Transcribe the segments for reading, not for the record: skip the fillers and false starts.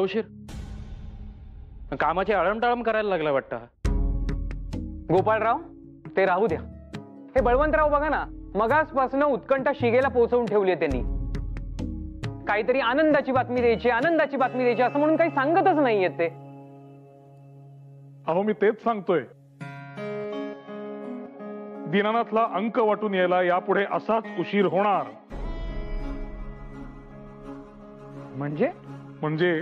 उशीर? कामाची आळमटाळम करायला लागला वाटतं. गोपाळराव, ते राहू द्या. हे बळवंतराव बघा ना, मगासपासून उत्कंठा शिगेला पोहोचवून ठेवली आहे त्यांनी. काहीतरी आनंदाची बातमी द्यायची, आनंदाची बातमी द्यायची असं म्हणून काही सांगतच नाहीयेत ते. अहो मी तेच सांगतोय, दीनानाथला अंक वाटून यायला यापुढे असाच उशीर होणार. म्हणजे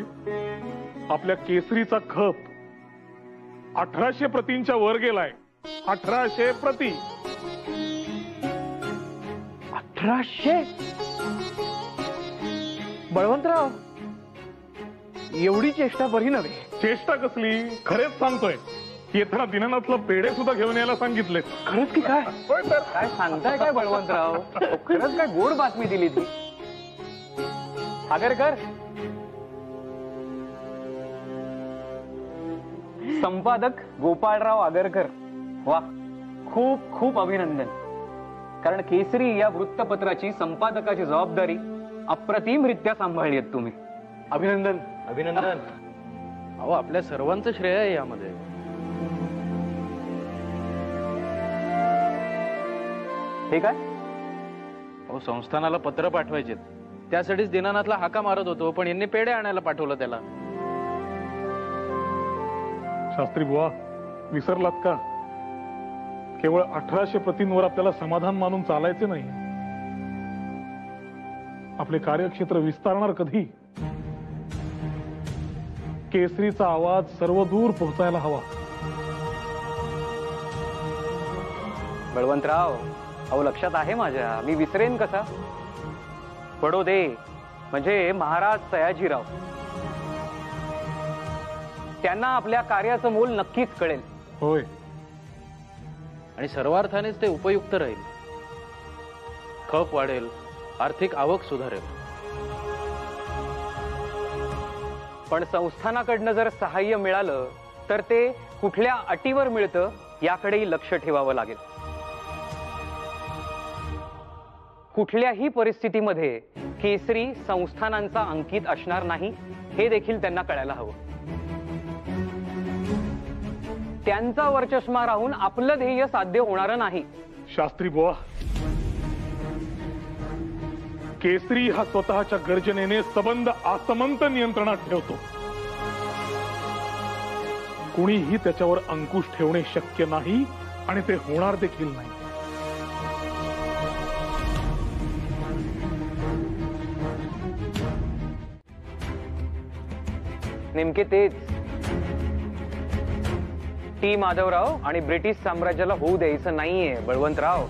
आपल्या केसरीचा खप 1800 प्रतींच्या वर गेलाय. 1800 प्रती. 1800? बळवंतराव, एवढी चेष्टा बरी नव्हे. चेष्टा कसली, खरेच सांगतोय. येताना दीनानाथला पेढे सुद्धा घेऊन यायला सांगितले. खरंच की काय? काय सांगताय काय बळवंतराव? खरंच काय गोड बातमी दिली ती. आगरकर, संपादक गोपाळराव आगरकर, वा, खूप खूप अभिनंदन. कारण केसरी या वृत्तपत्राची संपादकाची जबाबदारी अप्रतिमरित्या सांभाळली आहेत तुम्ही. अभिनंदन. अभिनंदन. अहो आपल्या सर्वांचं श्रेय आहे यामध्ये. हे काय? अहो संस्थानाला पत्र पाठवायचे, त्यासाठीच दीनानाथला हाका मारत होतो, पण यांनी पेढे आणायला पाठवलं त्याला. शास्त्री बुवा, विसरलात का? केवळ 1800 प्रतींवर आपल्याला समाधान मानून चालायचे नाही. आपले कार्यक्षेत्र विस्तारणार कधी? केसरीचा आवाज सर्वदूर पोहोचायला हवा. बळवंतराव, अहो लक्षात आहे माझ्या, मी विसरेन कसा? बडोदे म्हणजे महाराज सयाजीराव, त्यांना आपल्या कार्याचं मोल नक्कीच कळेल. होय, आणि सर्वार्थानेच ते उपयुक्त राहील. खप वाढेल, आर्थिक आवक सुधारेल. पण संस्थानाकडनं जर सहाय्य मिळालं तर ते कुठल्या अटीवर मिळतं याकडेही लक्ष ठेवावं लागेल. कुठल्याही परिस्थितीमध्ये केसरी संस्थानांचा अंकित असणार नाही हे देखील त्यांना कळायला हवं. त्यांचा वरचष्मा राहून आपलं ध्येय साध्य होणार नाही. शास्त्री बुवा, केसरी हा स्वतःच्या गर्जनेने सबंध आसमंत नियंत्रणात ठेवतो. कुणीही त्याच्यावर अंकुश ठेवणे शक्य नाही आणि ते होणार देखील नाही. नेमके तेच टी माधवराव आणि ब्रिटिश साम्राज्याला होऊ द्यायचं नाहीये बळवंतराव.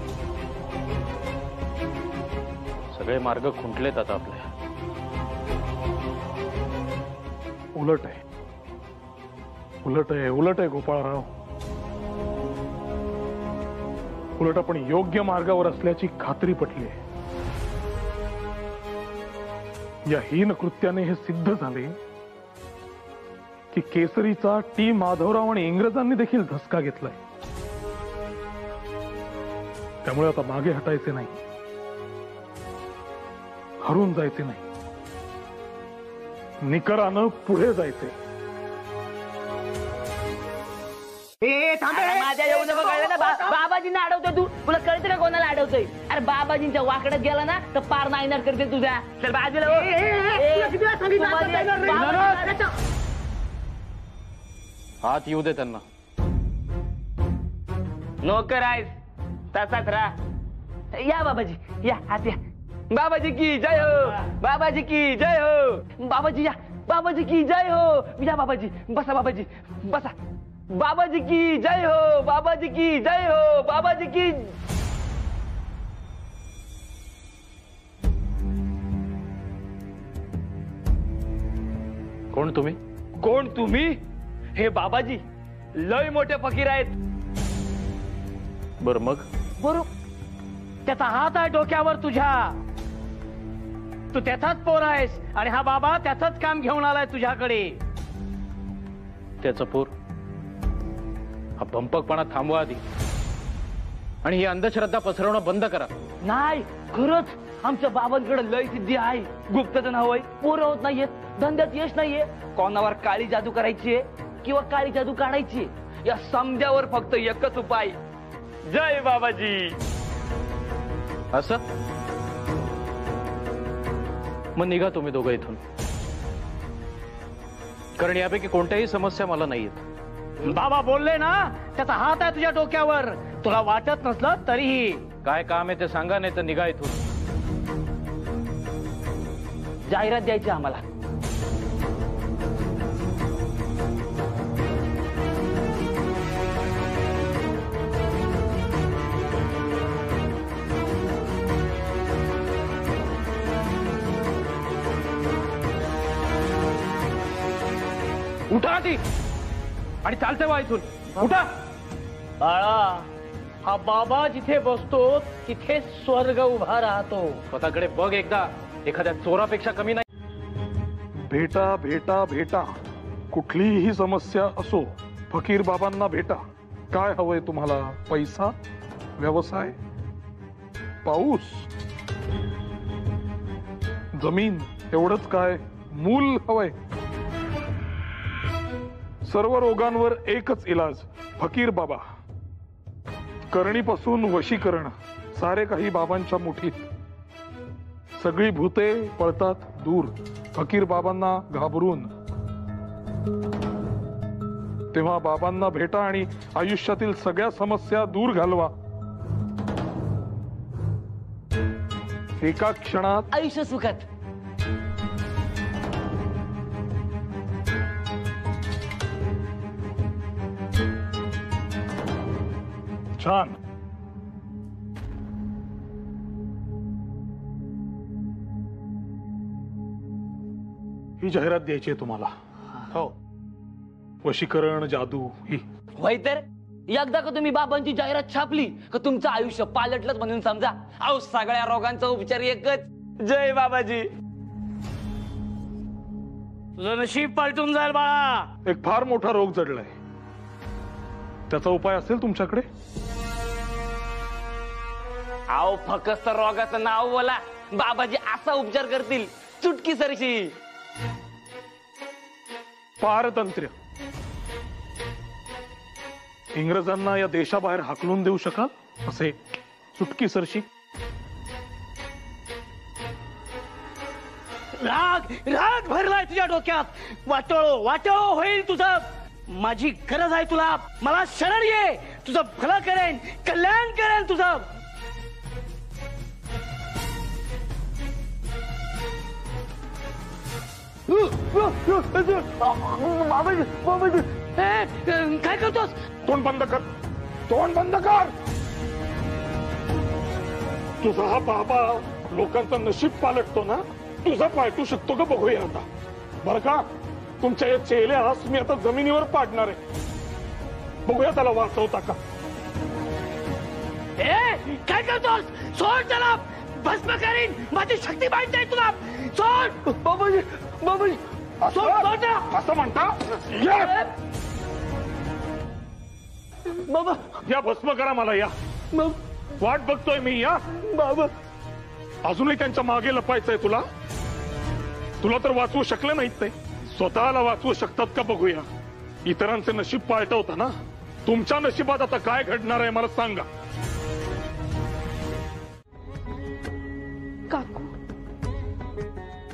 सगळे मार्ग खुंटलेत आता आपल्या. उलट आहे, उलट आहे, उलट आहे गोपाळराव. उलट आपण योग्य मार्गावर असल्याची खात्री पटली आहे. या हीन कृत्याने हे सिद्ध झाले की केसरीचा टी माधवराव आणि इंग्रजांनी देखील धसका घेतलाय. त्यामुळे आता मागे हटायचे नाही, हरून जायचे नाही, निकरानं पुढे जायचे. माझ्या येऊ नको कळलं ना. बाबाजींना अडवतोय तू, तुला कळतं का कोणाला अडवतोय? अरे बाबाजींच्या वाकड्यात गेला ना तर पार नायनार करते तुझ्या. चल बाजूला हो. हात येऊ दे त्यांना. नोकर आहेस तसाच राहा. या बाबाजी, या हात या. बाबाजी की जय हो, बाबाजी की जय हो. बाबाजी या, बाबाजी की जय हो. या बाबाजी, बसा बाबाजी, बसा. बाबाजी की जय हो, बाबाजी की जय हो, बाबाजी की. कोण तुम्ही? कोण तुम्ही? हे बाबाजी लय मोठे फकीर आहेत. बर मग? बरोबर, त्याचा हात आहे डोक्यावर तुझ्या. तू त्याचाच पोर आहेस आणि हा बाबा त्याचंच काम घेऊन आलाय तुझ्याकडे. त्याचं पोर? हा भंपकपणा थांबवा आधी, आणि ही अंधश्रद्धा पसरवणं बंद करा. नाही, खरंच आमच्या बाबांकडे लय सिद्धी आहे. गुप्तधन हवंय, पोरं होत नाहीयेत. धंद्यात यश नाहीये, कोणावर काळी जादू करायची किंवा काळी जादू काढायची, या समजावर फक्त एकच उपाय, जय बाबाजी. असं मग निघा तुम्ही दोघं इथून, कारण यापैकी कोणत्याही समस्या मला नाहीयेत. बाबा बोलले ना, त्याचा हात आहे तुझ्या डोक्यावर, तुला वाटत नसलं तरीही. काय काम आहे ते सांगा, नाही तर निघा इथून. जाहिरात द्यायची आम्हाला. उठा आधी आणि चालते वा इथून, उठा. बाळा, हा बाबा जिथे बसतो तिथे स्वर्ग उभा राहतो. स्वतःकडे बघ एकदा, एखाद्या चोरापेक्षा कमी नाही. भेटा भेटा भेटा, कुठलीही समस्या असो फकीर बाबांना भेटा. काय हवंय तुम्हाला? पैसा, व्यवसाय, पाऊस, जमीन, एवढंच काय? मूल हवंय? सर्व रोगांवर एकच इलाज, फकीर बाबा. करणीपासून वशीकरण, सारे काही बाबांच्या मुठीत. सगळी भूते पळतात दूर फकीर बाबांना घाबरून. तेव्हा बाबांना भेटा आणि आयुष्यातील सगळ्या समस्या दूर घालवा. एका क्षणात आयुष्य सुखात. छान. ही जाहिरात द्यायची आहे तुम्हाला. हो, वशीकरण, जादू ही. होय तर एकदा का तुम्ही बाबांची जाहिरात छापली का तुमचं आयुष्य पालटलंच म्हणून समजा. अहो, सगळ्या रोगांचा उपचार एकच, जय बाबाजी. तुझं नशीब पलटून जाईल बाळा. एक फार मोठा रोग जडलाय, त्याचा उपाय असेल तुमच्याकडे? अहो, फक्त रोगाचं नाव बोला, बाबाजी असा उपचार करतील, चुटकी सरशी. पारतंत्र्य. इंग्रजांना या देशाबाहेर हाकलून देऊ शकाल असे चुटकी सरशी? राग राग भरलाय तुझ्या डोक्यात. वाटोळो वाटोळो होईल तुझं. माझी गरज आहे तुला. मला शरण ये, तुझं भलं करेन, कल्याण करेन तुझं. काय करतोस? तोंड बंद कर, तोंड बंद कर. तुझा हा बाबा लोकांचं नशीब पालटतो ना, तुझा पालटू शकतो का बघूया आता. बरं का, तुमच्या या चेहऱ्यास मी आता जमिनीवर पाडणार आहे. बघूया त्याला वाचवता का. काय करतोस? सोड त्याला, भस्म करीन. माझी शक्ती माहित नाही तुला. सोड बाबाजी, बाबाजी. असं म्हणता? बाबा, या भस्म करा मला. या वाट बघतोय मी. या बाबा, अजूनही त्यांच्या मागे लपायचंय तुला. तुला तर वाचवू शकले नाहीत ते, स्वतःला वाचवू शकतात का बघूया. इतरांचे नशीब पालटवता ना, तुमच्या नशिबात आता काय घडणार आहे मला सांगा. काकू,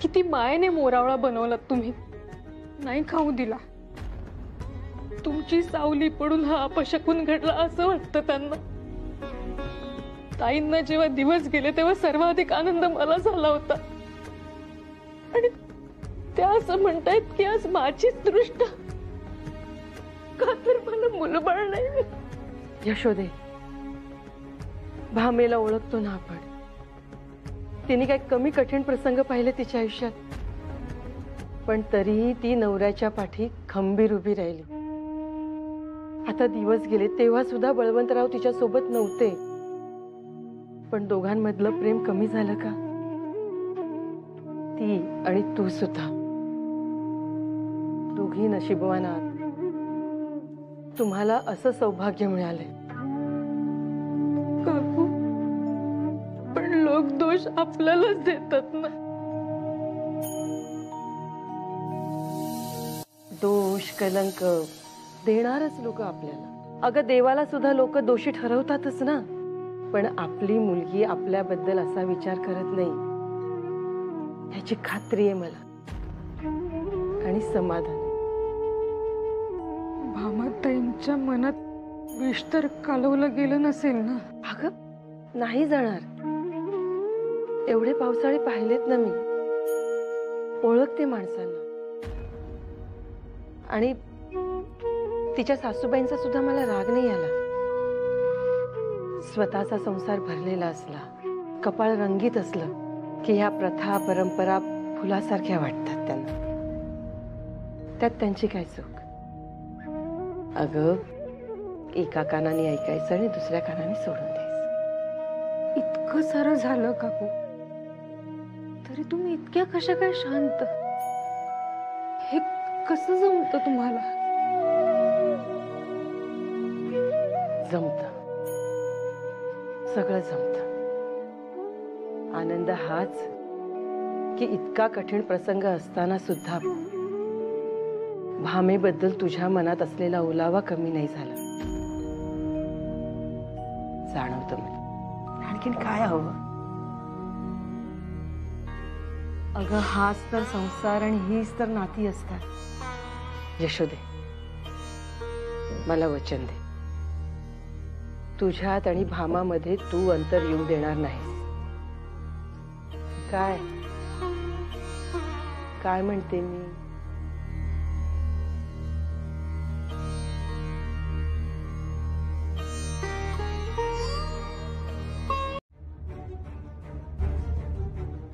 किती मायेने मोरावळा बनवलात तुम्ही, नाही खाऊ दिला. तुमची सावली पडून हा अपशकुन घडला असं वाटतं त्यांना. ताईंना जेव्हा दिवस गेले तेव्हा सर्वाधिक आनंद मला झाला होता. आणि त्या असं म्हणतायत की आज माझीच दृष्ट. का तर मला मुलबाळ नाही. यशोदे, भामेला ओळखतो ना आपण. तिने काय कमी कठीण प्रसंग पाहिले तिच्या आयुष्यात, पण तरीही ती नवऱ्याच्या पाठी खंबीर उभी राहिली. आता दिवस गेले तेव्हा सुद्धा बळवंतराव तिच्या सोबत नव्हते, पण दोघांमधलं प्रेम कमी झालं का? ती आणि तू सुद्धा दोघी नशीबवान आहात. तुम्हाला असं सौभाग्य मिळाले. काकू, पण लोक दोष आपल्यालाच देतात ना. दोष कलंक देणारच लोक आपल्याला. अगं देवाला सुद्धा लोक दोषी ठरवतातच ना. पण आपली मुलगी आपल्याबद्दल असा विचार करत नाही ह्याची खात्री आहे मला आणि समाधान. भामाताईंच्या मनात विष तर कालवलं गेलं नसेल ना? अगं नाही जाणार. एवढे पावसाळे पाहिलेत ना मी, ओळखते माणसांना. आणि तिच्या सासूबाईंचा सुद्धा मला राग नाही आला. स्वतःचा संसार भरलेला असला, कपाळ रंगीत असलं की ह्या प्रथा परंपरा फुलासारख्या वाटतात त्यांना. त्यात त्यांची काय चूक? अगं एका कानाने ऐकायचं आणि दुसऱ्या कानाने सोडून द्यायचं. इतकं सारं झालं काकू, तरी तुम्ही इतक्या कशा काय शांत? हे कसं जमतं तुम्हाला? जमत, सगळं जमत. आनंद हाच की इतका कठीण प्रसंग असताना सुद्धा भामेबद्दल तुझ्या मनात असलेला ओलावा कमी नाही झाला. जाणवतं मला. आणखीन काय हवं? अगं हाच तर संसार आणि हीच तर नाती असतात. यशोदे, मला वचन दे, तुझ्यात आणि भामामध्ये तू अंतर येऊ देणार नाहीस. काय काय म्हणते मी?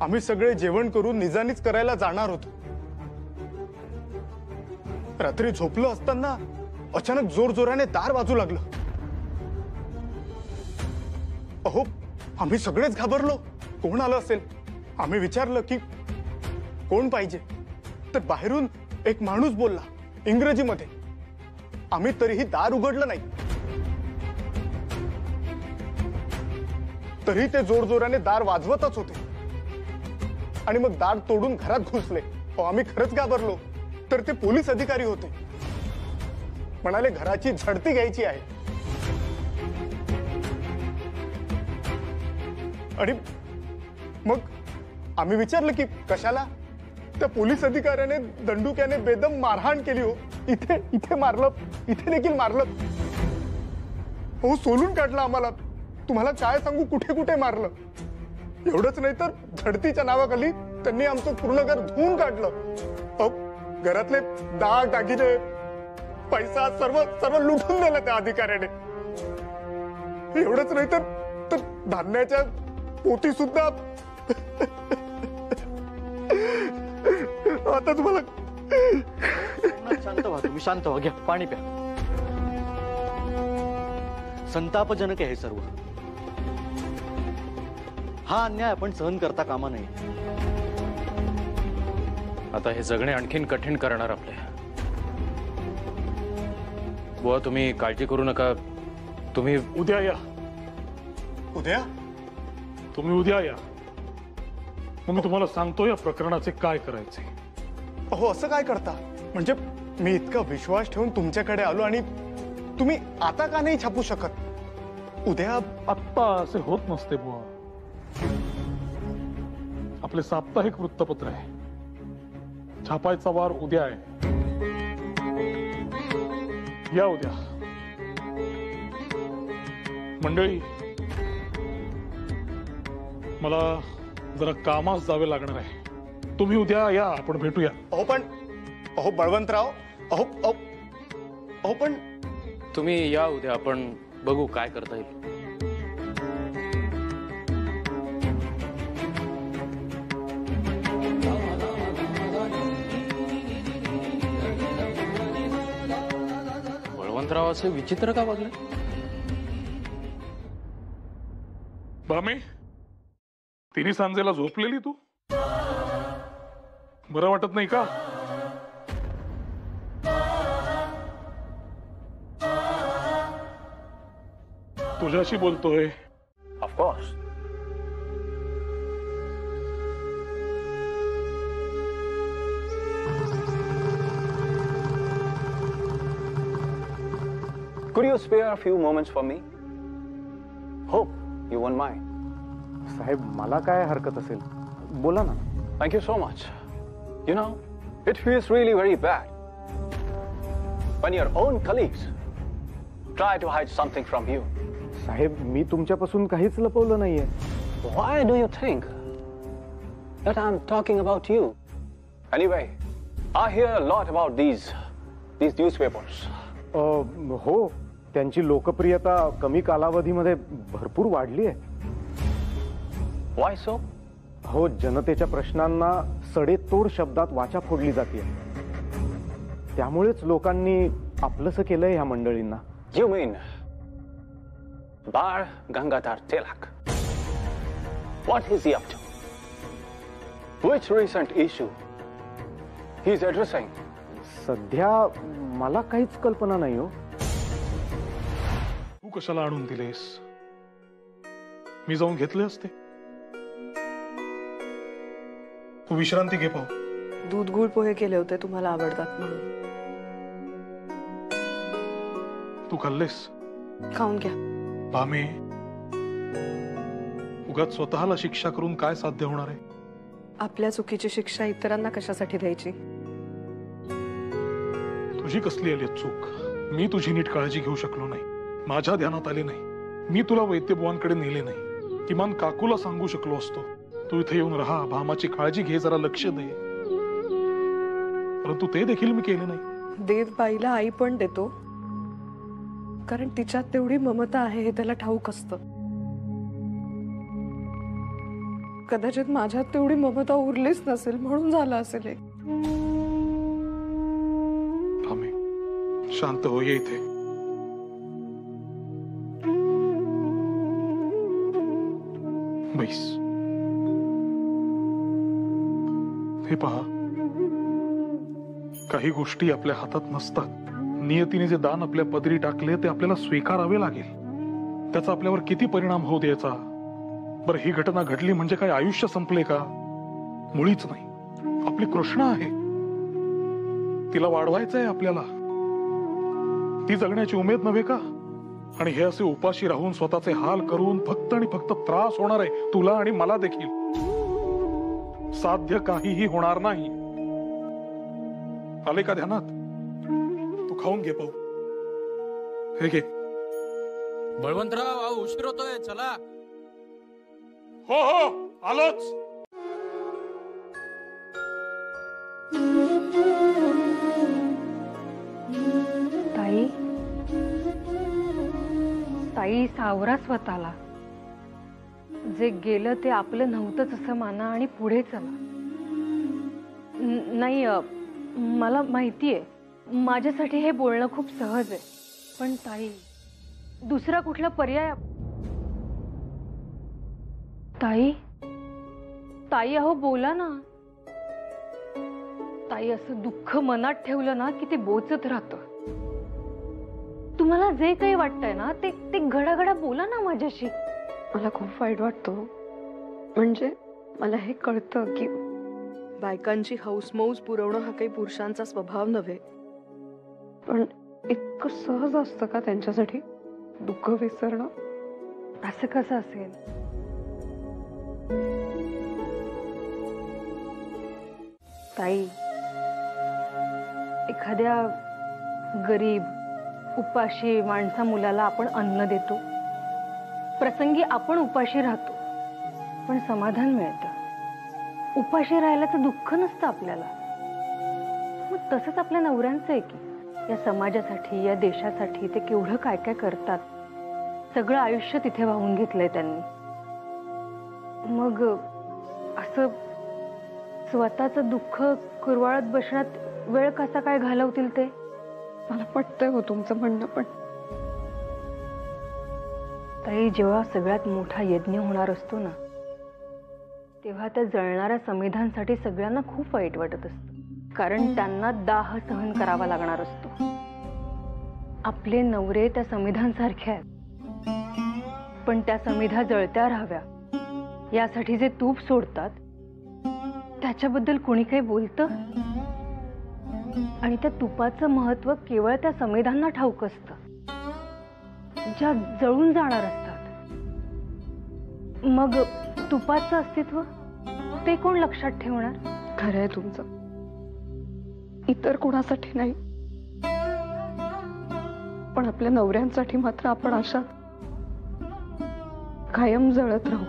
आम्ही सगळे जेवण करून निजानीच करायला जाणार होतो. रात्री झोपलो असताना अचानक जोरजोराने दार वाजू लागलं. अहो, आम्ही सगळेच घाबरलो. कोण आलं असेल? आम्ही विचारलं की कोण पाहिजे, तर बाहेरून एक माणूस बोलला इंग्रजीमध्ये. आम्ही तरीही दार उघडलं नाही. तरी ते जोरजोराने दार वाजवतच होते आणि मग दार तोडून घरात घुसले. आम्ही खरंच घाबरलो. तर ते पोलीस अधिकारी होते. म्हणाले घराची झडती घ्यायची आहे. आणि मग आम्ही विचारलं की कशाला? त्या पोलीस अधिकाऱ्याने दंडुक्याने बेदम मारहाण केली. हो, इथे इथे मारलं, इथे देखील मारलं. हो, सोलून काढलं आम्हाला. तुम्हाला काय सांगू कुठे कुठे मारलं. एवढंच नाही तर झडतीच्या नावाखाली त्यांनी आमचं पूर्ण घर धुवून काढलं. घरातले दाग दागिने पैसा सर्व सर्व लुटून दिला त्या अधिकाऱ्याने. एवढंच नाही तर धान्याच्या पोती सुद्धा. आता तुम्हाला शांत व्हा तुम्ही, शांत व्हा. घ्या पाणी प्या. संतापजनक आहे हे सर्व. हा अन्याय आपण सहन करता कामा नये. आता हे जगणे आणखीन कठीण करणार आपले. बुवा तुम्ही काळजी करू नका. तुम्ही उद्या या. उद्या? तुम्ही उद्या या. मग मी तुम्हाला सांगतो या प्रकरणाचे काय करायचे. अहो, असं काय करता? म्हणजे मी इतका विश्वास ठेवून तुमच्याकडे आलो आणि तुम्ही आता का नाही छापू शकत? उद्या? आत्ता असे होत नसते बुवा. आपले साप्ताहिक वृत्तपत्र आहे. छापायचा वार उद्या आहे. या उद्या. मंडळी, मला जरा कामास जावे लागणार आहे. तुम्ही उद्या या, आपण भेटूया. अहो बळवंतराव, अहो पण तुम्ही या उद्या, आपण बघू काय करता येईल. बळवंतराव असे विचित्र का वागले? भामे, तिन्ही सांजेला झोपलेली तू? बरं वाटत नाही का? तुझ्याशी बोलतोय. Of course. Could you spare a few moments for me? Hope you won't mind. साहेब मला काय हरकत असेल, बोला ना. Thank you so much. You know, it feels really very bad when your own colleagues try to hide something from you. साहेब मी तुमच्यापासून काहीच लपवलं नाहीये. Why do you think that I'm talking about you? Anyway, I hear a lot about these newspapers. हो, त्यांची लोकप्रियता कमी कालावधीमध्ये भरपूर वाढली आहे. Why so? हो, जनतेच्या प्रश्नांना सडेतोड शब्दात वाचा फोडली जाते. त्यामुळेच लोकांनी आपलंसं केलंय ह्या मंडळींना. You mean Bal Gangadhar Tilak? What is he up to? Which recent issue he's addressing? सध्या मला काहीच कल्पना नाही हो. तू कशाला आणून दिलेस? मी जाऊन घेतले असते. तू विश्रांती घे पाहू. दूध गुळ पोहे केले होते, तुम्हाला आवडतात म्हणून. तू खाल्लेस? खाऊन घ्या. भामे, उगाच स्वतःला शिक्षा करून काय साध्य होणार आहे? आपल्या चुकीची शिक्षा इतरांना कशासाठी द्यायची? तुझी कसली आली चूक? मी तुझी नीट काळजी घेऊ शकलो नाही, माझ्या ध्यानात आले नाही. मी तुला वैद्यबुवांकडे नेले नाही. किमान काकूला सांगू शकलो असतो, तू इथे येऊन राहा, भामाची काळजी घे, जरा लक्ष दे. परंतु ते देखील मी केले नाही. देव बाईला आई पण देतो, कारण तिच्यात तेवढी ममता आहे हे त्याला ठाऊक असतं. कदाचित माझ्यात तेवढी ममता उरलीच नसेल म्हणून झालं असेल हे. भामे, शांत हो, ये इथे. बैस. हे पहा, काही गोष्टी आपल्या हातात नसतात. नियतीने जे दान आपल्या पदरी टाकले ते आपल्याला स्वीकारावे लागेल. त्याचा आपल्यावर किती परिणाम होऊ द्यायचा? बरं, ही घटना घडली म्हणजे काय आयुष्य संपले का? मुळीच नाही. आपली कृष्णा आहे, तिला वाढवायचं आहे आपल्याला. ती जगण्याची उमेद नव्हे का? आणि हे असे उपाशी राहून स्वतःचे हाल करून फक्त आणि फक्त त्रास होणार आहे तुला आणि मला देखील. साध्य काहीही होणार नाही. आले का ध्यानात? तू खाऊन घे पाहू. हे घे. बळवंतराव, अहो उशीर होतोय, चला. हो हो, आलोच. ताई, ताई सावरा स्वतःला. जे गेलं ते आपलं नव्हतंच असं माना आणि पुढे चला. नाही, मला माहितीये माझ्यासाठी हे बोलणं खूप सहज आहे, पण ताई दुसरा कुठला पर्याय? ताई, ताई अहो बोला ना. ताई, असं दुःख मनात ठेवलं ना की ते बोचत राहतं. तुम्हाला जे काही वाटतंय ना ते घडाघडा बोला ना माझ्याशी. मला खूप वाईट वाटतं, म्हणजे मला हे कळतं की बायकांची हौसमौज पुरवणं हा काही पुरुषांचा स्वभाव नव्हे, पण इतकं सहज असतं का त्यांच्यासाठी दुःख विसरणं? असं कसं असेल? ताई, एखाद्या गरीब उपाशी माणसा मुलाला आपण अन्न देतो, प्रसंगी आपण उपाशी राहतो, पण समाधान मिळतं. उपाशी राहिल्याचं दुःख नसतं आपल्याला. मग तसंच आपल्या नवऱ्यांचं आहे की या समाजासाठी, या देशासाठी ते केवढं काय काय करतात. सगळं आयुष्य तिथे वाहून घेतलंय त्यांनी. मग असं स्वतःचं दुःख कुरवाळत बसण्यात वेळ कसा काय घालवतील ते? मला पटतंय हो तुमचं म्हणणं, पण ताई, जेव्हा सगळ्यात मोठा यज्ञ होणार असतो ना, तेव्हा त्या जळणाऱ्या संविधानासाठी सगळ्यांना खूप वाईट वाटत असतं. कारण त्यांना दाह सहन करावा लागणार असतो. आपले नवरे त्या संविधानासारखे आहेत, पण त्या संविधा जळत्या राहाव्या यासाठी जे तूप सोडतात त्याच्याबद्दल कोणी काही बोलतं? आणि त्या तुपाचं महत्व केवळ त्या संविधानाला ठाऊक असतं. ज्या जळून जाणार असतात. मग तुपाचं अस्तित्व ते कोण लक्षात ठेवणार? खरंय तुमचं. इतर कोणासाठी नाही, पण आपल्या नवऱ्यांसाठी मात्र आपण अशा कायम जळत राहू,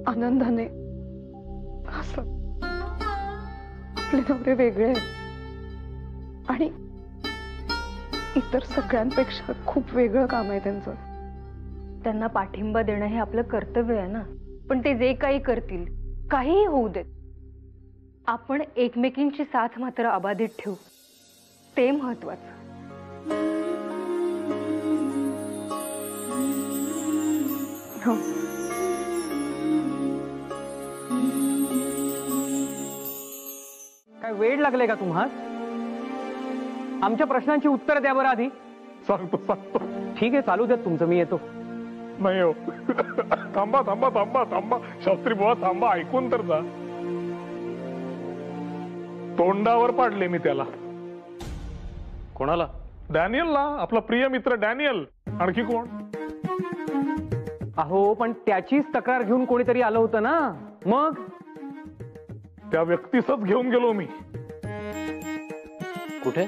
आनंदाने. असं आपले नवरे वेगळे आहेत आणि इतर सगळ्यांपेक्षा खूप वेगळं काम आहे त्यांचं. त्यांना पाठिंबा देणं हे आपलं कर्तव्य आहे ना. पण ते जे काही करतील, काहीही होऊ देत, आपण एकमेकींची साथ मात्र अबाधित ठेवू, ते महत्वाचं. हो. काय वेळ लागले का तुम्हाला? आमच्या प्रश्नांची उत्तर द्या बरं आधी. सांगतो सांगतो. ठीक आहे, चालू द्या तुमचं, मी येतो. नाही हो. थांबा थांबा थांबा थांबा शास्त्री बुवा, थांबा, ऐकून तर जा. तोंडावर पाडले मी त्याला. कोणाला? डॅनियलला, आपला प्रिय मित्र डॅनियल. आणखी कोण? अहो, पण त्याचीच तक्रार घेऊन कोणीतरी आलं होतं ना. मग त्या व्यक्तीसच घेऊन गेलो मी. कुठे?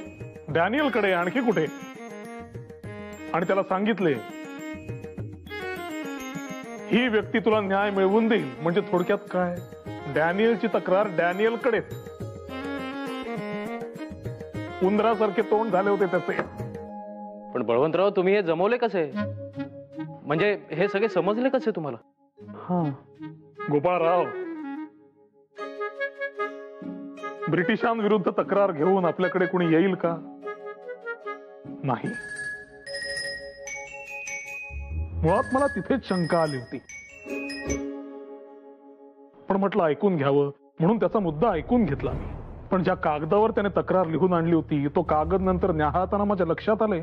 डॅनियल कडे. आणखी कुठे? आणि त्याला सांगितले, ही व्यक्ती तुला न्याय मिळवून देईल. म्हणजे थोडक्यात काय, डॅनियलची तक्रार डॅनियल कडे. उंदरासारखे तोंड झाले होते त्याचे. पण बळवंतराव, तुम्ही हे जमवले कसे? म्हणजे हे सगळे समजले कसे तुम्हाला? हा, गोपाळराव, ब्रिटिशांविरुद्ध तक्रार घेऊन आपल्याकडे कोणी येईल का? नाही. मुळात मला तिथेच शंका आली होती, पण म्हटलं ऐकून घ्यावं म्हणून त्याचा मुद्दा ऐकून घेतला मी. पण ज्या कागदावर त्याने तक्रार लिहून आणली होती, तो कागद नंतर न्याहाळताना माझ्या लक्षात आले,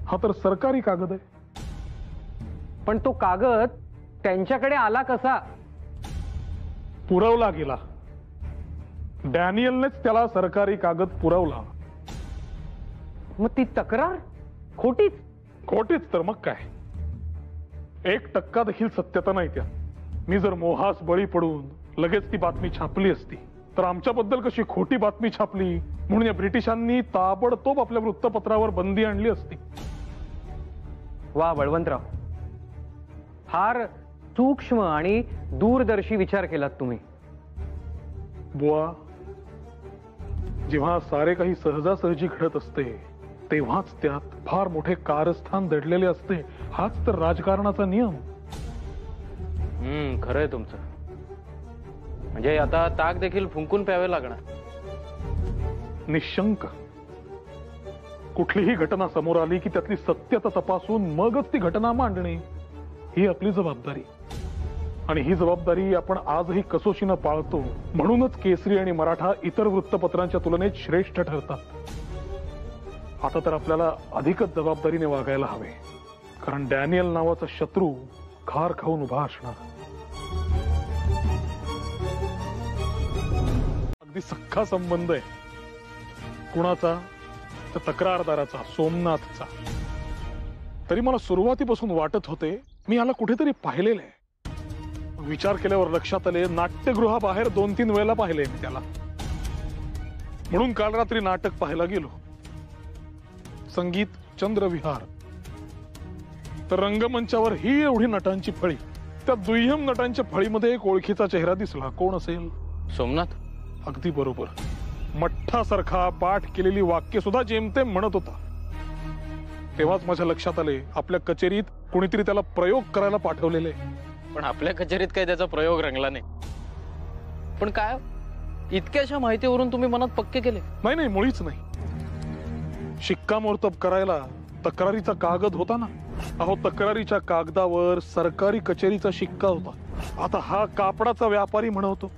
हा तर सरकारी कागद आहे. पण तो कागद त्यांच्याकडे आला कसा? पुरवला गेला. डॅनियलनेच त्याला सरकारी कागद पुरवला. मग ती तक्रार खोटीच? खोटीच तर मग काय. 1% देखील सत्यता नाही त्यात. मी जर मोहास बळी पडून लगेच ती बातमी छापली असती तर आमच्याबद्दल कशी खोटी बातमी छापली म्हणून या ब्रिटिशांनी ताबडतोब आपल्या वृत्तपत्रावर बंदी आणली असती. वा बळवंतराव, फार सूक्ष्म आणि दूरदर्शी विचार केलात तुम्ही. बुवा, जेव्हा सारे काही सहजासहजी घडत असते तेव्हाच त्यात फार मोठे कारस्थान दडलेले असते. हाच तर राजकारणाचा नियम. खरंय तुमचं. म्हणजे आता ताक देखील फुंकून प्यावे लागणार. निशंक. कुठलीही घटना समोर आली की त्यातली सत्यता तपासून मगच ती घटना मांडणे ही आपली जबाबदारी. आणि ही जबाबदारी आपण आजही कसोशीनं पाळतो. म्हणूनच केसरी आणि मराठा इतर वृत्तपत्रांच्या तुलनेत श्रेष्ठ ठरतात. आता तर आपल्याला अधिकच जबाबदारीने वागायला हवे, कारण डॅनियल नावाचा शत्रू खार खाऊन उभा असणार. अगदी सख्खा संबंध आहे. कुणाचा? तर तक्रारदाराचा, सोमनाथचा. तरी मला सुरुवातीपासून वाटत होते मी याला कुठेतरी पाहिलेलं आहे. विचार केल्यावर लक्षात आले, नाट्यगृहाबाहेर 2-3 वेळेला पाहिले मी त्याला. म्हणून काल रात्री नाटक पाहायला गेलो. संगीत चंद्रविहार. तर रंगमंचावर ही एवढी नटांची फळी. त्या दुय्यम नटांच्या फळीमध्ये एक ओळखीचा चेहरा दिसला. कोण असेल? सोमनाथ. अगदी बरोबर. मठ्ठासारखा पाठ केलेली वाक्य सुद्धा जेमतेम म्हणत होता. तेव्हाच माझ्या लक्षात आले, आपल्या कचेरीत कोणीतरी त्याला प्रयोग करायला पाठवलेले. पण आपल्या कचेरीत काही त्याचा प्रयोग रंगला नाही. पण काय, इतक्याशा माहितीवरून तुम्ही मनात पक्के केले? नाही, मुळीच नाही. शिक्कामोर्तब करायला तक्रारीचा कागद होता ना. अहो, तक्रारीच्या कागदावर सरकारी कचेरीचा शिक्का होता. आता हा कापडाचा व्यापारी म्हणतो,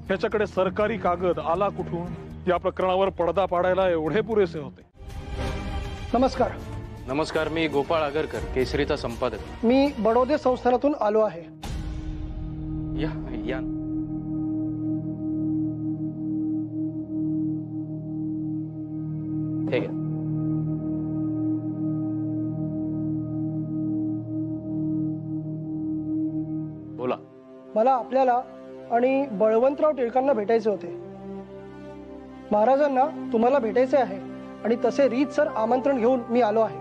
याच्याकडे सरकारी कागद आला कुठून? या प्रकरणावर पडदा पाडायला एवढे पुरेसे होते. नमस्कार. नमस्कार. मी गोपाळ आगरकर, केसरीचा संपादक. मी बडोदे संस्थानातून आलो आहे. या या. ठीक आहे. बोला. मला आपल्याला आणि बळवंतराव टिळकांना भेटायचे होते. महाराजांना तुम्हाला भेटायचे आहे आणि तसे रीतसर आमंत्रण घेऊन मी आलो आहे.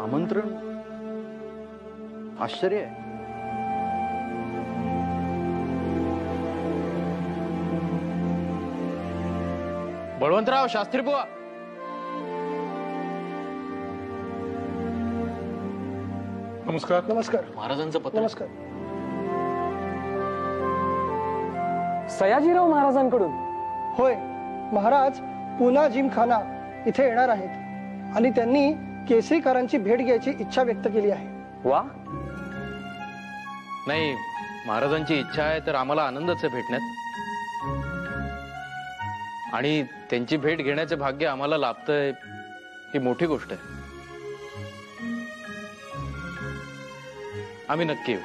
आमंत्रण? आश्चर्य आहे. बळवंतराव, शास्त्री बुवा. नमस्कार. नमस्कार. महाराजांचं पत्र. नमस्कार. सयाजीराव महाराजांकडून? होय, महाराज पुन्हा जिमखाना इथे येणार आहेत आणि त्यांनी केसरीकरांची भेट घ्यायची इच्छा व्यक्त केली आहे. वा. नाही, महाराजांची इच्छा आहे तर आम्हाला आनंदच आहे भेटण्यात. आणि त्यांची भेट घेण्याचे भाग्य आम्हाला लाभतंय ही मोठी गोष्ट आहे. आम्ही नक्की येऊ.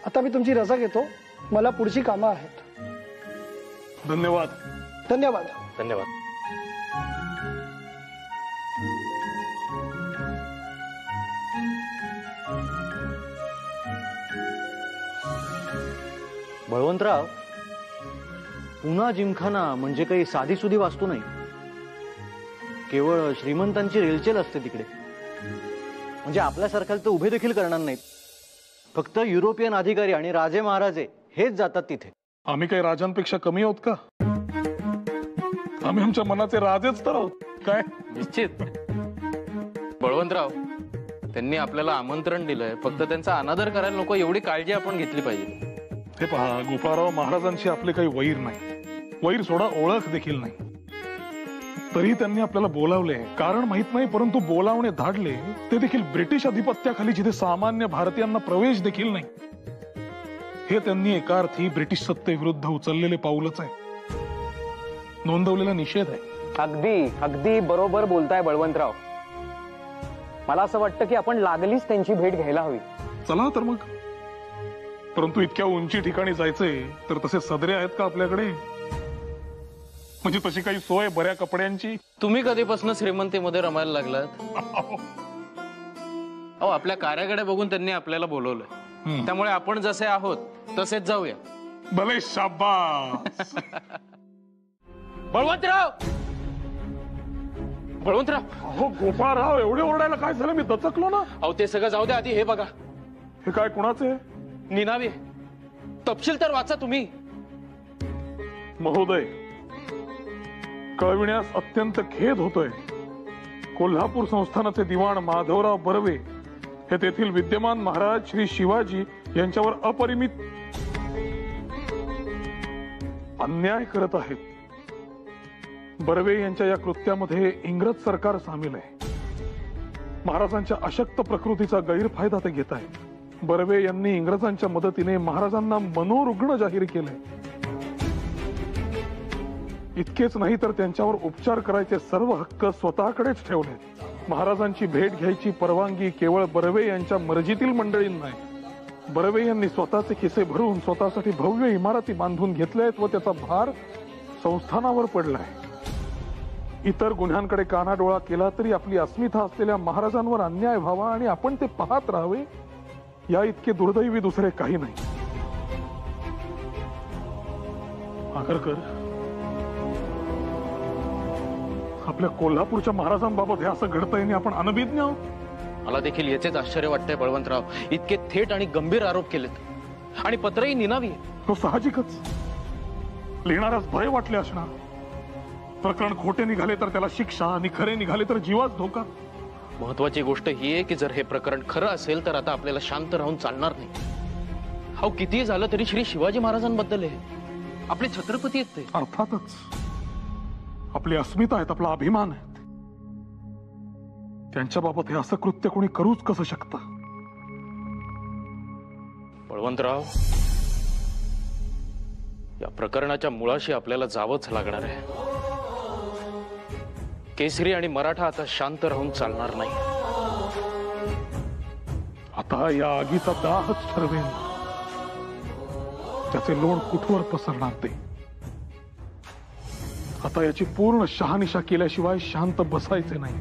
आता मी तुमची रजा घेतो. मला पुढची कामं आहेत. धन्यवाद. धन्यवाद. धन्यवाद. बळवंतराव, पुन्हा जिमखाना म्हणजे काही साधीसुधी वास्तू नाही. केवळ श्रीमंतांची रेलचेल असते तिकडे. म्हणजे आपल्यासारख्याला तर उभे देखील करणार नाहीत. फक्त युरोपियन अधिकारी आणि राजे महाराजे हेच जातात तिथे. आम्ही काही राजांपेक्षा कमी आहोत का? आम्ही आमच्या मनाचे राजेच तर आहोत. काय? निश्चित. बळवंतराव, त्यांनी आपल्याला आमंत्रण दिलंय, फक्त त्यांचा अनादर करायला नको एवढी काळजी आपण घेतली पाहिजे. हे पहा गोपाळराव, महाराजांशी आपले काही वैर नाही. वैर सोडा, ओळख देखील नाही. तरी त्यांनी आपल्याला बोलावले. कारण माहित नाही, परंतु बोलावणे धाडले ते देखील ब्रिटिश अधिपत्याखाली, जिथे सामान्य भारतीयांना प्रवेश देखील नाही. हे त्यांनी एका अर्थी ब्रिटिश सत्तेविरुद्ध उचललेले पाऊलच आहे. नोंदवलेला निषेध आहे. अगदी अगदी बरोबर बोलताय बळवंतराव. मला असं वाटतं की आपण लागलीच त्यांची भेट घ्यायला हवी. चला तर मग. परंतु इतक्या उंची ठिकाणी जायचंय तर तसे सदरे आहेत का आपल्याकडे? म्हणजे तशी काही सोय बऱ्या कपड्यांची? तुम्ही कधीपासून श्रीमंतीमध्ये रमायला लागलात? अहो, आपल्या कार्याकडे बघून त्यांनी आपल्याला बोलवलंय. त्यामुळे आपण जसे आहोत तसेच जाऊया. भले. शाबास. बळवंतराव, बळवंतराव. अहो गोपाळराव, एवढे ओरडायला काय झालं? मी दचकलो ना. अहो, ते सगळं जाऊ द्या, आधी हे बघा. हे काय, कुणाचे आहे? निनावी. तपशील तर वाचा तुम्ही. महोदय, कळविण्यास अत्यंत खेद होतोय. कोल्हापूर संस्थानाचे दिवाण माधवराव बर्वे हे तेथील विद्यमान महाराज श्री शिवाजी यांच्यावर अपरिमित अन्याय करत आहेत. बर्वे यांच्या या कृत्यामध्ये इंग्रज सरकार सामील आहे. महाराजांच्या अशक्त प्रकृतीचा गैरफायदा ते घेत आहेत. बर्वे यांनी इंग्रजांच्या मदतीने महाराजांना मनोरुग्ण जाहीर केलंय. इतकेच नाही तर त्यांच्यावर उपचार करायचे सर्व हक्क स्वतःकडेच ठेवले. महाराजांची भेट घ्यायची परवानगी केवळ बर्वे यांच्या मर्जीतील मंडळींना आहे. बर्वे यांनी स्वतःचे खिसे भरून स्वतःसाठी भव्य इमारती बांधून घेतल्या आहेत व त्याचा भार संस्थानावर पडलाय. इतर गुन्ह्यांकडे कानाडोळा केला तरी आपली अस्मिता असलेल्या महाराजांवर अन्याय व्हावा आणि आपण ते पाहत राहावे, या इतके दुर्दैवी दुसरे काही नाही. आगरकर, आपल्या कोल्हापूरच्या महाराजांबाबत हे असं घडतंय आणि आपण अनभिज्ञ आहोत. मला देखील याचेच आश्चर्य वाटतंय बळवंतराव. इतके थेट आणि गंभीर आरोप केलेत आणि पत्रही निनावी. तो साहजिकच. लिहिणाऱ्यास भय वाटले असणार. प्रकरण खोटे निघाले तर त्याला शिक्षा आणि खरे निघाले तर जीवास धोका. महत्वाची गोष्ट ही आहे की जर हे प्रकरण खरं असेल तर आता आपल्याला शांत राहून चालणार नाही. अहो, कितीही झालं तरी श्री शिवाजी महाराजांबद्दल आहे. आपले छत्रपती आहेत ते. अर्थातच. आपली अस्मिता आहेत, आपला अभिमान आहे. त्यांच्या बाबत हे असं कृत्य कोणी करूच कसं शकतं? बळवंतराव, या प्रकरणाच्या मुळाशी आपल्याला जावंच लागणार आहे. केसरी आणि मराठा आता शांत राहून चालणार नाही. आता या आगीचा दाहच ठरवेल त्याचे लोण कुठवर पसरणार ते. आता याची पूर्ण शहानिशा केल्याशिवाय शांत बसायचे नाही.